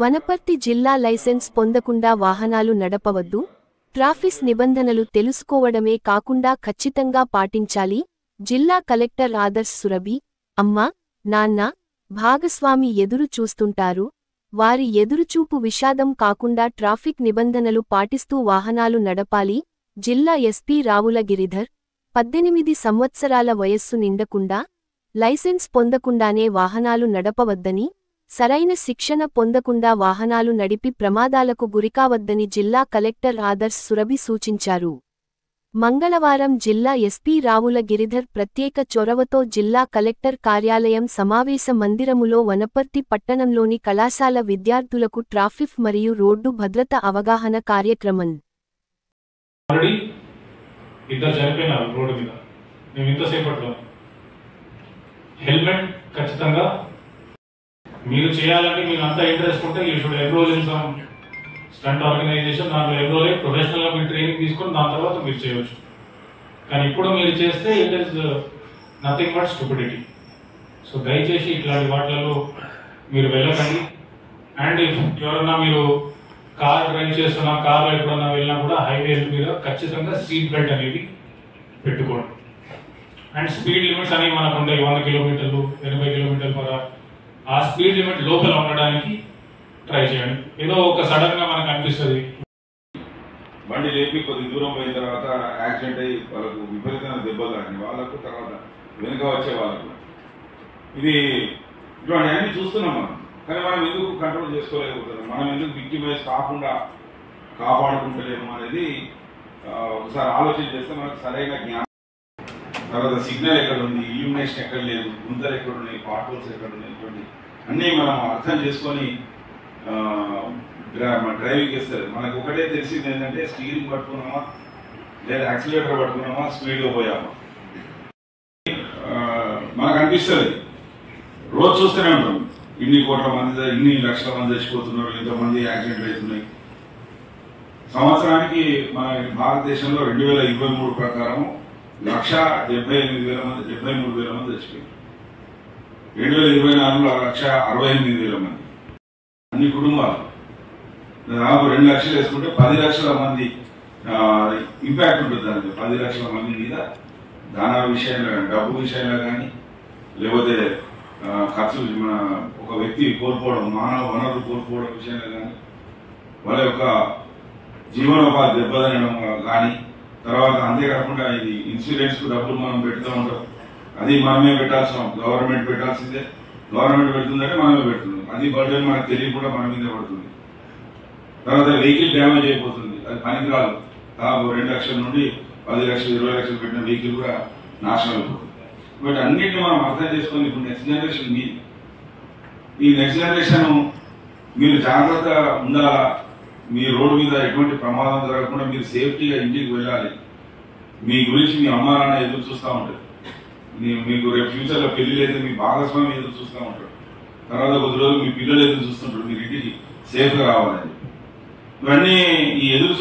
వనపర్తి జిల్లా లైసెన్స్ పొందకుండా వాహనాలు నడపవద్దు, ట్రాఫిక్ నిబంధనలు తెలుసుకోవడమే కాకుండా ఖచ్చితంగా పాటించాలి. జిల్లా కలెక్టర్ ఆదర్శ్ సురభి. అమ్మ, నాన్న, భాగస్వామి ఎదురు చూస్తుంటారు. వారి ఎదురుచూపు విషాదం కాకుండా ట్రాఫిక్ నిబంధనలు పాటిస్తూ వాహనాలు నడపాలి. జిల్లా ఎస్పీ రావుల గిరిధర్. 18 సంవత్సరాల వయస్సు నిండకుండా, లైసెన్స్ పొందకుండానే వాహనాలు నడపవద్దని, సరైన శిక్షణ పొందకుండా వాహనాలు నడిపి ప్రమాదాలకు గురికావద్దని జిల్లా కలెక్టర్ ఆదర్శ్ సురభి సూచించారు. మంగళవారం జిల్లా ఎస్పీ రావుల గిరిధర్ ప్రత్యేక చొరవతో జిల్లా కలెక్టర్ కార్యాలయం సమావేశ మందిరములో వనపర్తి పట్టణంలోని కళాశాల విద్యార్థులకు ట్రాఫిక్ మరియు రోడ్డు భద్రత అవగాహన కార్యక్రమం. హెల్మెట్ ఖచ్చితంగా మీరు చేయాలని మీరు అంతా ఇంట్రెస్ట్ ఉంటే you should enrol in some stunt organisation. దాంట్లో ఎన్రోల్ అయ్యి ప్రొఫెషనల్గా మీరు ట్రైనింగ్ తీసుకొని దాని తర్వాత మీరు చేయవచ్చు. కానీ ఇప్పుడు మీరు చేస్తే it is nothing but stupidity. So దయచేసి ఇట్లాంటి వాటిలలో మీరు వెళ్ళకండి. అండ్ ఎవరన్నా మీరు కార్ డ్రైవ్ చేస్తున్నా, కార్లో ఎప్పుడన్నా వెళ్ళినా కూడా హైవేల మీద ఖచ్చితంగా సీట్ బెల్ట్ అనేది పెట్టుకోండి. అండ్ స్పీడ్ లిమిట్స్ అనేవి మనకు ఉంటాయి. 100 కిలోమీటర్లు, 80 కిలోమీటర్ల/h. ఆ స్పీడ్ లిమిట్ లోపల ఉండడానికి ట్రై చేయండి. ఏదో ఒక సడన్ గా మనకు అనిపిస్తుంది, బండి లేపి కొద్ది దూరం పోయిన తర్వాత యాక్సిడెంట్ అయ్యి వాళ్ళకు విపరీతమైన దెబ్బలు తాకిన వాళ్ళకు, తర్వాత వెనుక వచ్చే వాళ్ళకు, ఇది ఇటువంటి అన్ని చూస్తున్నాం మనం. కానీ మనం ఎందుకు కంట్రోల్ చేసుకోలేకపోతున్నాం, మనం ఎందుకు విక్టిమైజ్ కాకుండా కాపాడుకుంటలేము అనేది ఒకసారి ఆలోచన చేస్తే మనకు సరైన జ్ఞానం. తర్వాత సిగ్నల్ ఎక్కడ ఉంది, ఇల్యూమినేషన్ ఎక్కడ లేదు, గుంతలు ఎక్కడ ఉన్నాయి, పాట్ హోల్స్ ఎక్కడ ఉన్నాయి, ఇటువంటి అన్నీ మనం అర్థం చేసుకొని డ్రైవింగ్ చేస్తారు. మనకు ఒకటే తెలిసింది ఏంటంటే స్టీరింగ్ పట్టుకున్నామా లేదా యాక్సిలేటర్ పట్టుకున్నామా, స్పీడ్గా పోయామా. మనకు అనిపిస్తుంది, రోజు చూస్తూనే ఉంటాం, ఇన్ని కోట్ల మంది, ఇన్ని లక్షల మంది చచ్చిపోతున్నారు, ఎంతోమంది యాక్సిడెంట్లు అవుతున్నాయి. సంవత్సరానికి మన భారతదేశంలో 2023 ప్రకారం 1,78,000 మంది, 73,000 మంది చచ్చిపోయారు. 2024లో 1,68,000 మంది. అన్ని కుటుంబాలు దాదాపు 2 లక్షలు వేసుకుంటే 10 లక్షల మంది ఇంపాక్ట్ ఉంటుంది. దానికి 10 లక్షల మంది మీద దానా విషయంలో కానీ, డబ్బు విషయంలో కానీ, లేకపోతే ఖర్చు, మన ఒక వ్యక్తి కోల్పోవడం, మానవ వనరులు కోల్పోవడం విషయంలో కానీ, వాళ్ళ యొక్క జీవనోపాధి దెబ్బతినడం కానీ, తర్వాత అంతేకాకుండా ఇది ఇన్సూరెన్స్ కు డబ్బులు మనం పెడుతూ ఉంటాం, అది మనమే పెట్టాల్సిన, గవర్నమెంట్ పెట్టాల్సిందే. గవర్నమెంట్ పెడుతుందంటే మనమే పెడుతుంది, అది బడ్జెట్ మనకు తెలియకుండా మన మీదే పడుతుంది. తర్వాత వెహికల్ డ్యామేజ్ అయిపోతుంది, అది పనికిరాదు. 2 లక్షల నుండి 10 లక్షలు, 20 లక్షలు పెట్టిన వెహికల్ కూడా నాశనం అయిపోతుంది. బట్ అన్నింటినీ మనం అర్థం చేసుకొని ఇప్పుడు నెక్స్ట్ జనరేషన్ మీ, ఈ నెక్స్ట్ జనరేషన్ మీరు జాగ్రత్తగా ఉండాలా. మీ రోడ్డు మీద ఎటువంటి ప్రమాదం జరగకుండా మీరు సేఫ్టీగా ఇంటికి వెళ్ళాలి. మీ గురించి మీ అమ్మ నాన్న ఎదురు చూస్తూ ఉంటారు. మీకు రేపు ఫ్యూచర్లో పెళ్లి అయితే మీ భాగస్వామి ఎదురు చూస్తూ ఉంటారు. తర్వాత కొద్ది రోజులు మీ పిల్లలు ఎదురు చూస్తుంటారు మీరు ఇంటికి సేఫ్గా రావాలని. ఇవన్నీ ఈ ఎదురు